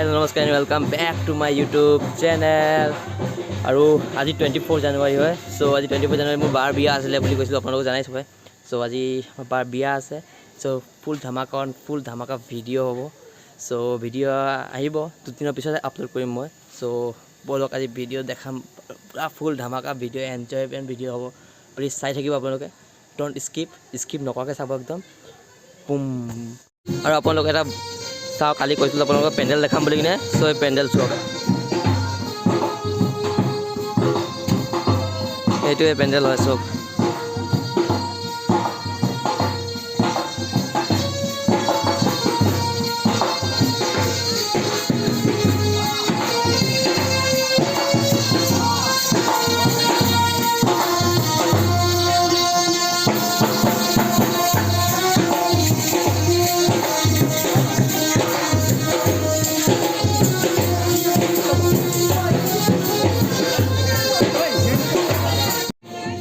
Hi, namaskar and welcome back to my YouTube channel. আৰু আজি 24 জানুৱাৰী হয় সো আজি 24 জানুৱাৰী মোৰ বাৰ বিয়া আছিল বুলি কৈছিল আপোনালোক জানাই সবে সো আজি বাৰ বিয়া আছে সো ফুল ধামাকা ভিডিঅ' হ'ব সো ভিডিঅ' আহিব দুদিনৰ পিছত আপলোড কৰিম মই সো বলক আজি ভিডিঅ' দেখাম পুৰা ফুল ধামাকা ভিডিঅ' এনজয়মেণ্ট ভিডিঅ' হ'ব প্লিজ চাই থাকিব আপোনালোকে ডোন্ট স্কিপ নকৰাকৈ চাব একদম বুম আৰু আপোনালোকে এটা চাওক কালি কৈছিলোঁ আপোনালোকক পেণ্ডেল দেখাম বুলি কিনে সো এই পেণ্ডেল চাওক এইটোৱে পেণ্ডেল হয় চাওক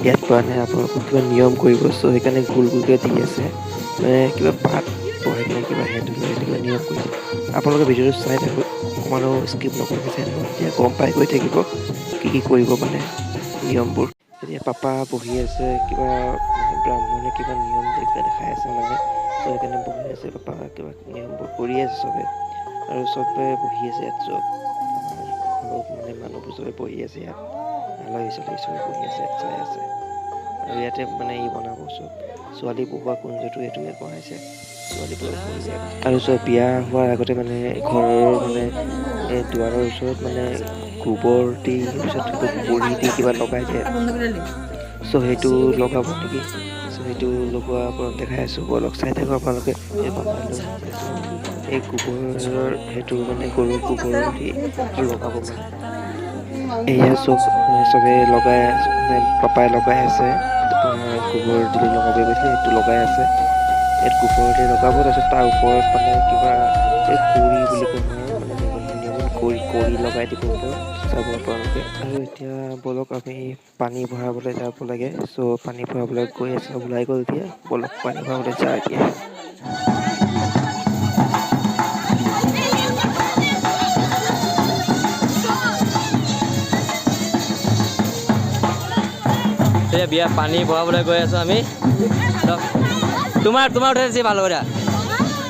ইয়াত মানে আপোনালোকক কিবা নিয়ম কৰিব চ' সেইকাৰণে গোলকৈ দি আছে মানে কিবা পাত পঢ়াই কিনে কিবা সেইটো কিবা নিয়ম কৰিছে আপোনালোকে ভিডিঅ'টো চাই থাকক অকণমানো স্কিপ নকৰাকৈ চাই থাকক এতিয়া গম পাই গৈ থাকিব কি কৰিব মানে নিয়মবোৰ এতিয়া পাপা বহি আছে কিবা মানে ব্ৰাহ্মণে কিবা নিয়ম দেখাই আছে মানে চ' সেইকাৰণে বহি আছে পাপা কিবা নিয়মবোৰ কৰি আছে চবে আৰু চবে বহি আছে ইয়াত চব ঘৰৰ মানে মানুহবোৰ চবে বহি আছে ইয়াত আলহী চবে বহি আছে চাই আছে আৰু ইয়াতে মানে ই বনাব চব ছোৱালী পঢ়োৱা কুঞ্জটো এইটো ইয়াত বনাইছে ছোৱালী পঢ়োৱা আৰু চব বিয়া হোৱাৰ আগতে মানে ঘৰৰ মানে এই দুৱাৰৰ ওচৰত মানে গোবৰ দি তাৰপিছত বৰি দি কিবা লগাই দিয়ে চ' সেইটো লগাব নেকি চ' সেইটো লগোৱাৰ ওপৰত দেখাই আছোঁ বলক চাই থাকক আপোনালোকে এই গোবৰৰ সেইটো মানে গৰুৰ গোবৰ দি লগাব মানে এয়া চবে লগাই মানে পাপাই লগাই আছে গোবৰ দি লগাব গৈছিলে সেইটো লগাই আছে ইয়াত গোবৰ দি লগাব তাৰপিছত তাৰ ওপৰত মানে কিবা এই কৰি বুলি কয় মানে কৰি লগাই দিব ওপৰত চাব আপোনালোকে আৰু এতিয়া বলক আমি পানী ভৰাবলৈ যাব লাগে চ' পানী ভৰাবলৈ গৈ আছে ওলাই গ'ল এতিয়া বলক পানী ভৰাবলৈ যাওঁ এতিয়া বিয়া পানী ভৰাবলৈ গৈ আছোঁ আমি তোমাৰ উঠাই দিছে ভাল হ'ব দিয়া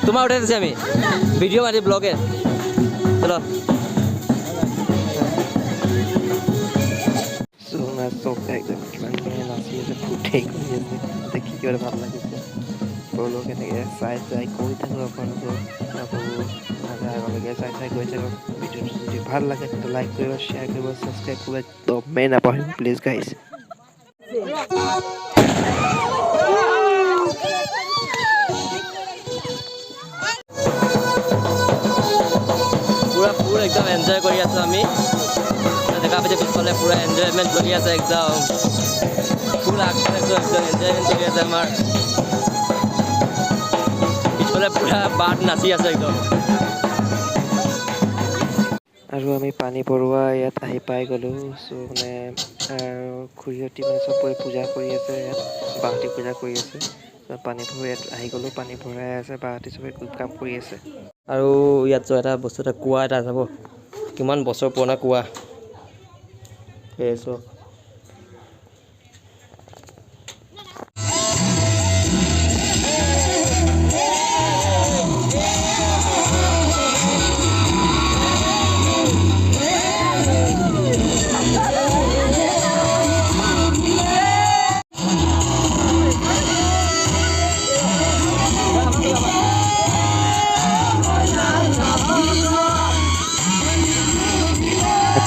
তোমাৰ উঠাই দিছে আমি ভিডিঅ' মাতি ব্লগে চলো কিমান নাচি আছে ফুটেই কৰি আছে দেখি কিবা ভাল লাগিছে বলক এনেকৈ চাই কৰি থাকোঁ আপোনালোকক আকৌ আগলৈকে চাই গৈ থাকক ভিডিঅ'টো যদি ভাল লাগে তেন্তে লাইক কৰিব শ্বেয়াৰ কৰিব ছাবস্ক্ৰাইব কৰিব একদমেই নাপাহৰিব প্লিজ গাইজ পুৰা একদম এনজয় কৰি আছোঁ আমি দেখা পাইছে পিছফালে পুৰা এনজয়মেণ্ট কৰি আছে একদম পুৰা একদম এনজয়মেণ্ট কৰি আছে আমাৰ পিছফালে পুৰা বাট নাচি আছে একদম আৰু আমি পানী ভৰোৱা ইয়াত আহি পাই গ'লোঁ চ' মানে খুৰীহঁতি মানে চবৰে পূজা কৰি আছে ইয়াত বাহঁতি পূজা কৰি আছে পানী ভৰাই ইয়াত আহি গ'লোঁ পানী ভৰাই আছে বাহঁতি চবে কাম কৰি আছে আৰু ইয়াত এটা বস্তু এটা কুঁৱা এটা চাব কিমান বছৰ পুৰণা কুঁৱা চব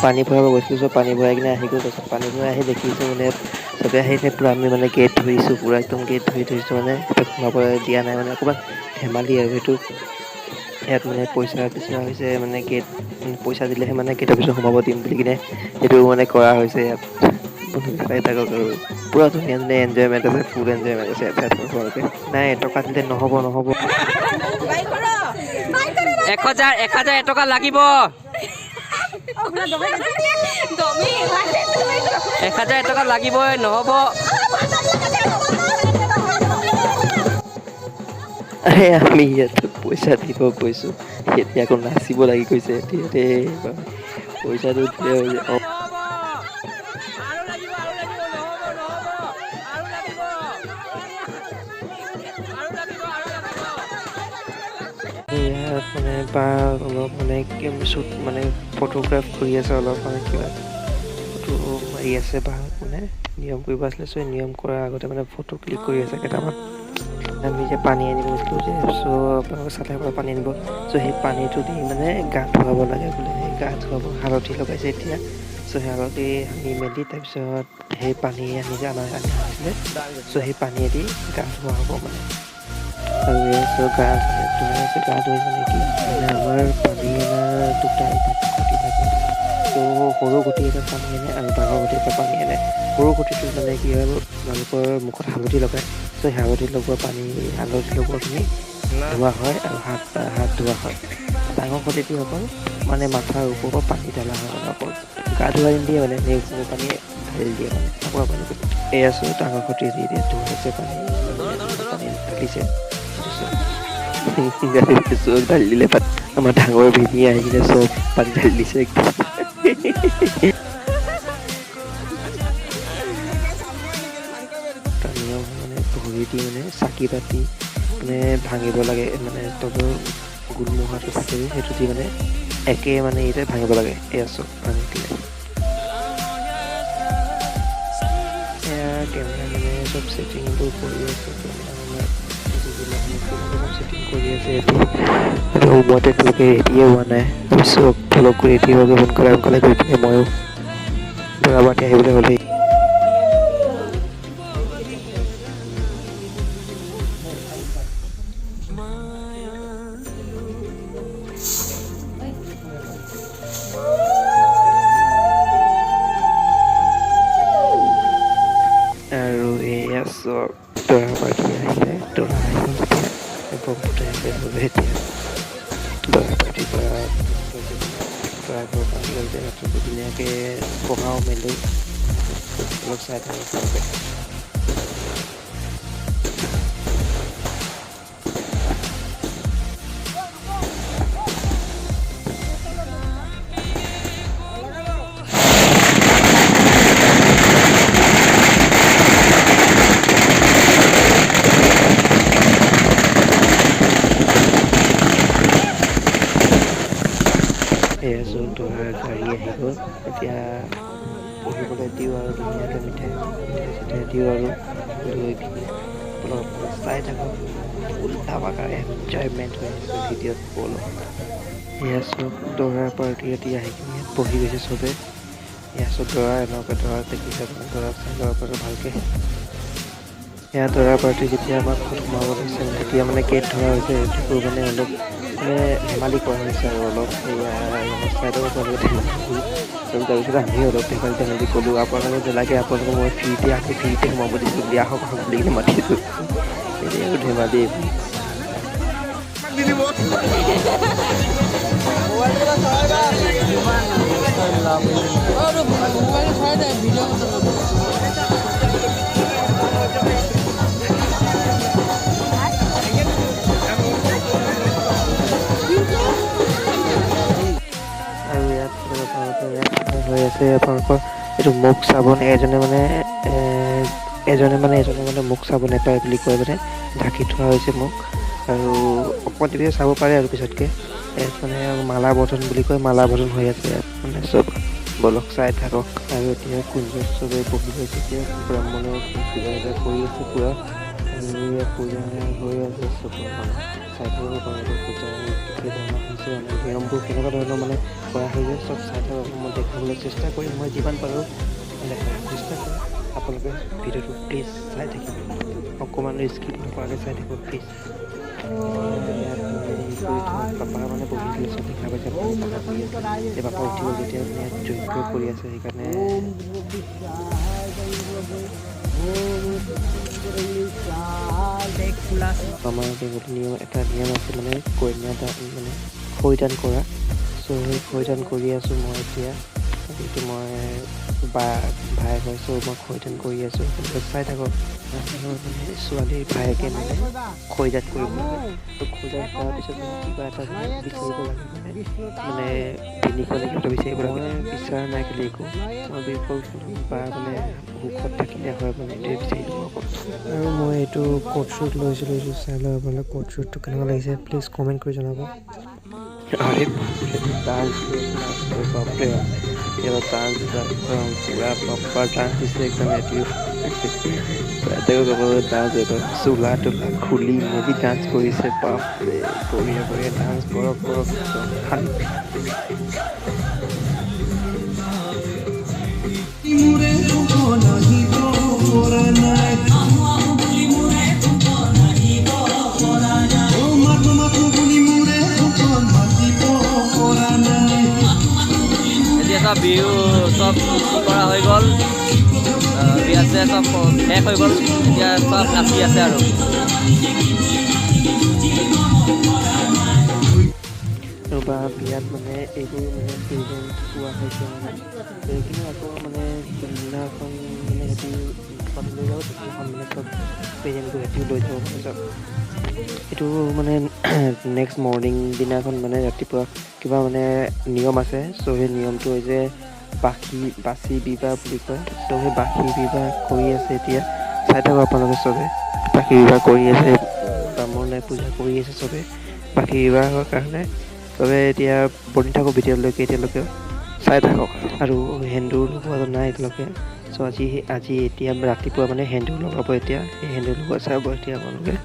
পানী ভৰাব গৈছিলোঁ চব পানী ভৰাই কিনে আহি গ'ল তাৰপিছত পানী ভৰাই আহি দেখিছোঁ মানে চবে আহি পূৰা আমি মানে গেট ধৰিছোঁ পূৰা একদম গেট ধৰি ধৰিছোঁ মানে সোমাবলৈ দিয়া নাই মানে অকণমান ধেমালি আৰু সেইটো ইয়াত মানে পইচা বিচৰা হৈছে মানে গেট পইচা দিলেহে মানে গেটৰ পিছত সোমাব দিম বুলি কিনে সেইটো মানে কৰা হৈছে ইয়াত চাই থাকক আৰু পূৰা ধুনীয়া এনজয়মেণ্ট আছে ফুল এনজয়মেণ্ট আছে চাই থাকক আপোনালোকে নাই টকা দিলে নহ'ব 1000 টকা লাগিব 1000 টকা লাগিবই নহ'ব আমি ইয়াত পইচা দিব গৈছোঁ এতিয়া আকৌ নাচিব লাগি গৈছে এতিয়া দেই পইচাটো দিলে হৈ যায় অঁ ইয়াত মানে বা অলপ মানে শ্বুট মানে ফটোগ্ৰাফ কৰি আছে অলপ মানে কিবা ফটো মাৰি আছে বা মানে নিয়ম কৰিব আছিলে চ' নিয়ম কৰাৰ আগতে মানে ফটো ক্লিক কৰি আছে কেইটামান আমি যে পানী আনিব গৈছিলোঁ যে চ' আপোনালোকে চালে পৰা পানী আনিব চ' সেই পানীটো দি মানে গা ধুৱাব লাগে বোলে সেই গা ধুৱাব হালধি লগাইছে এতিয়া চ' সেই হালধি সানি মেলি তাৰপিছত সেই পানী আনি যে আনিছিলে চ' সেই পানীয়েদি গা ধোৱা হ'ব মানে আৰু চ' গা ধুৱাইছে গা ধুই মানে কি মানে আমাৰ পানী অনা দুটা ঘটি থাকে চ' সৰু ঘটি এটা পানী আনে আৰু ডাঙৰ ঘটি এটা পানী আনে সৰু ঘটিটো মানে কি হয় তেওঁলোকৰ মুখত হালধি লগায় চ' সেই হালধি লগোৱা পানী হালধি লগোৱাখিনি ধোৱা হয় আৰু হাত ধোৱা হয় ডাঙৰ ঘটিটো অকল মানে মাথাৰ ওপৰৰ পৰা পানী ঢালা হয় মানে অকল গা ধুৱাই নিদিয়ে মানে সেই পানী ঢালি দিয়ে মানে আকৌ পানী এয়া আছোঁ ডাঙৰ ঘটি দি দিয়ে ধুৱাইছে পানী পানী ঢালিছে চব ঢালি দিলে আমাৰ ডাঙৰ ভিনি আহি কিনে চব পানী ঢালি দিছে একদম নিয়ম মানে ভৰি দি মানে চাকি পাতি মানে ভাঙিব লাগে মানে তলৰ গোলমোহাটো থাকে সেইটো দি মানে একে মানে এতিয়া ভাঙিব লাগে এয়া চব ভাঙি দিলে এয়া কেমেৰা মানে চব ছেটিংবোৰ কৰি আছে ছেটিং কৰি আছে আৰু মই তেওঁলোকে ৰেডিয়ে হোৱা নাই চব ফলক কৰি ৰেডি হোৱাকৈ সোনকালে কৰি পিনে ময়ো দৰা পাতি আহিবলৈ হ'লেই আৰু এয়া চব দৰা পাতি আহিলে দৰা আহিব যেতিয়া ব্ৰহ্মপুত্ৰ হ'ব এতিয়া দৰা পাতিৰ পৰা দৰাঘৰ পাতি লৈ যায় ৰাতিপুৱা ধুনীয়াকৈ পঢ়াও মেলো অলপ চাই থাকে এয়া চব দৰাৰ গাড়ী আহি গ'ল এতিয়া পঢ়িবলৈ দিওঁ আৰু ধুনীয়াকৈ মিঠাই চিঠাই দিওঁ আৰু লৈ পিনে অলপ চাই থাকক ফুল ধামাকাৰ এনজয়মেণ্ট হৈ আছে ভিডিঅ'ত অলপ এয়া চব দৰাৰ পাৰ্টি এতিয়া আহি কিনে বহি গৈছে চবে এয়া চব দৰা এনেকুৱা দৰা দেখিছে দৰাক চাই ল'ব পাৰোঁ ভালকৈ এয়া দৰাৰ পাৰ্টি যেতিয়া আমাক সোমাব লৈছে তেতিয়া মানে গেট ধৰা হৈছে সেইটো মানে অলপ মানে ধেমালি কৰা হৈছে আৰু অলপ চাইডৰ পৰা তাৰপিছত আমি অলপ ধেমালি ক'লোঁ আপোনালোকে নালাগে আপোনালোকক মই ফ্ৰীতে সোমাব দিছোঁ বুলি আহক বুলি কিনে মাতিছোঁ এতিয়া আৰু ধেমালি আৰু ইয়াত হৈ আছে আপোনালোকৰ এইটো মুখ চাবোন এজনে মানে মুখ চাব নাপায় বুলি কৈ মানে ঢাকি থোৱা হৈছে মোক আৰু অকণমান দেৰি চাব পাৰে আৰু পিছতকৈ ইয়াত মানে মালা বধন বুলি কয় মালা বধন হৈ আছে ইয়াত মানে চব বলক চাই থাকক আৰু এতিয়া কুঞ্জত চবে বহি লৈছে এতিয়া ব্ৰাহ্মণে পূজা এটা কৰি আছে পূৰা আৰু ইয়াত পূজা হৈ আছে চব চাই থাকিব পাৰে পূজা কেতিয়া ধৰণৰ হৈছে আমাৰ নিয়মবোৰ কেনেকুৱা ধৰণৰ মানে কৰা হৈ যায় চব চাই থাকক মই দেখাবলৈ চেষ্টা কৰিম মই যিমান পাৰোঁ দেখাবলৈ চেষ্টা কৰিম আপোনালোকে ভিডিঅ'টো প্লিজ চাই থাকিব অকণমান স্কিপ নকৰাকৈ চাই থাকিব প্লিজ পাপা মানে বহিছিলে চব দেখা পাইছে এই পাপা উঠিব যেতিয়া মানে যজ্ঞ কৰি আছে সেইকাৰণে আমাৰ বেংগলী এটা নিয়ম আছে মানে কন্যাদান মানে খৈদান কৰা চ' সেই খৈদান কৰি আছোঁ মই এতিয়া এইটো মই ভায়েক হৈছোঁ মই খৈদান কৰি আছোঁ চাই থাকক মানে ছোৱালীৰ ভায়েকে মানে খৈদাত কৰিব লাগে খৈদাত কৰাৰ পিছত মানে কিবা এটা বিচাৰিব লাগে মানে পিন্ধিবলৈ কিবা এটা বিচাৰিব লাগে বিচৰা নাই খালি একো মই বিফল বা মানে সুখত থাকিলে হয় মানে এইটোৱে বিচাৰিলোঁ অকল আৰু মই এইটো কোট শ্বুট লৈছিলোঁ এইটো চাই লওঁ আপোনালোকে কোট শ্বুটটো কেনেকুৱা লাগিছে প্লিজ কমেণ্ট কৰি জনাব আৰে ডান্স বাপৰে এবার ডান্স পুরা প্রপার ডান্স দিছে একদম এটিও ডান্স এটা চোলা টোলা খুলি মেলি ডান্স কৰিছে বাপৰে বঢ়িয়া বঢ়িয়া ডান্স কৰক খালি চব বিহু চব কৰা হৈ গ'ল বিয়াতে চব শেষ হৈ গ'ল এতিয়া চব নাচি আছে আৰু বা বিয়াত মানে এইবোৰ মানে প্ৰেজেণ্ট পোৱা হৈছে মানে কিন্তু আকৌ মানে যোনদিনাখন মানে সিহঁতি লৈ যাব সেইদিনাখন মানে চব প্ৰেজেণ্টবোৰ সিহঁতিও লৈ যাব মানে চব এইটো মানে নেক্সট মৰ্ণিং দিনাখন মানে ৰাতিপুৱা কিবা মানে নিয়ম আছে চ' সেই নিয়মটো হৈছে বাচি বিবাহ বুলি কয় চ' সেই বাসী বিবাহ কৰি আছে এতিয়া চাই থাকক আপোনালোকে চবে বাসী বিবাহ কৰি আছে ব্ৰাহ্মণে পূজা কৰি আছে চবে বাসী বিবাহৰ কাৰণে চবে এতিয়া বনি থাকক ভিডিঅ'লৈকে এতিয়ালৈকে চাই থাকক আৰু সেন্দুৰ লগোৱা নাই এতিয়ালৈকে চ' আজি এতিয়া ৰাতিপুৱা মানে সেন্দুৰ লগাব এতিয়া সেই সেন্দুৰ লগোৱা চাব এতিয়া আপোনালোকে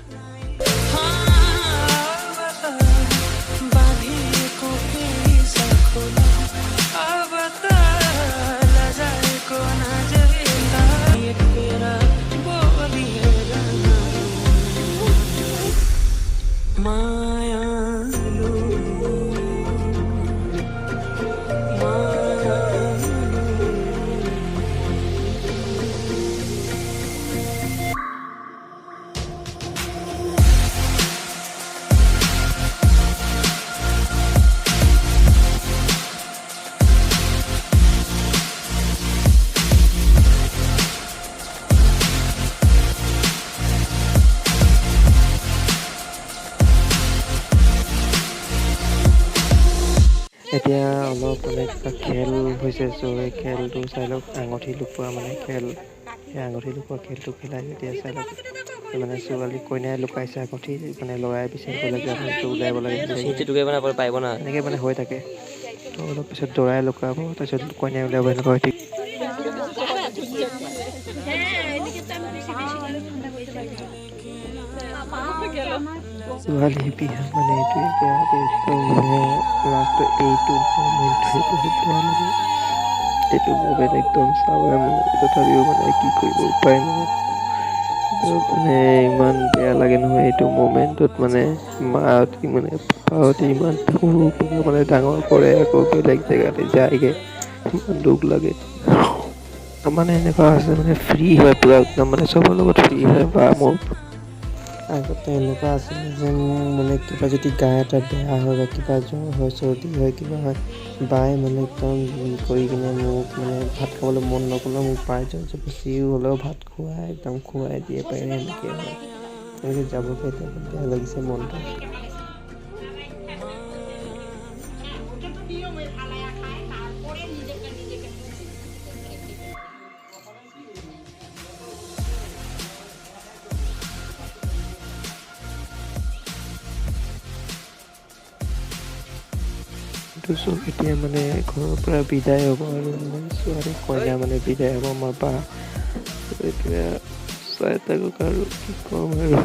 এতিয়া অলপ মানে কিবা খেল হৈছে চ' এই খেলটো চাই লওক আঙুঠি লুকোৱা মানে খেল সেই আঙুঠি লুকোৱা খেলটো খেলাই এতিয়া চাই লওক মানে ছোৱালী কইনাই লুকাইছে আঙুঠি মানে ল'ৰাই বিচাৰিব লাগে আঙুঠিটো উলিয়াব লাগে পাৰিব না এনেকৈ মানে হৈ থাকে ত' অলপ পিছত দৰাই লুকাব তাৰপিছত কইনাই উলিয়াব এনেকুৱা হৈ থাকে ছোৱালী বিয়া মানে এইটোৱে বেয়া একদম মানে লাষ্টৰ এইটো মমেণ্টটোৱে বহুত বেয়া লাগে এইটো মমেণ্ট একদম চাবই মানে তথাপিও মানে কি কৰিব উপায় নাই মানে ইমান বেয়া লাগে নহয় এইটো মমেণ্টত মানে মাহঁতে মানে পাপাহঁতে ইমান সৰু মানে ডাঙৰ কৰে আকৌ বেলেগ জেগালৈ যায়গৈ ইমান দুখ লাগে মানে এনেকুৱা আছে মানে ফ্ৰী হয় পূৰা একদম মানে চবৰ লগত ফ্ৰী হয় বা মোৰ আগতে এনেকুৱা আছিলে যে মোৰ মানে কিবা যদি গা এটা বেয়া হয় বা কিবা জ্বৰ হয় চৰ্দি হয় কিবা হয় বাই মানে একদম কৰি কিনে মোক মানে ভাত খাবলৈ মন নকৰিলেও মোক পাই বেছিও হ'লেও ভাত খুৱাই দিয়ে পাৰে এনেকৈ হয় এনেকৈ যাবগৈ এতিয়া বেয়া লাগিছে মনটো এতিয়া মানে ঘৰৰ পৰা বিদায় হ'ব আৰু ছোৱালী কইনা মানে বিদায় হ'ব আমাৰ বা এতিয়া চাই থাকক আৰু কি ক'ম আৰু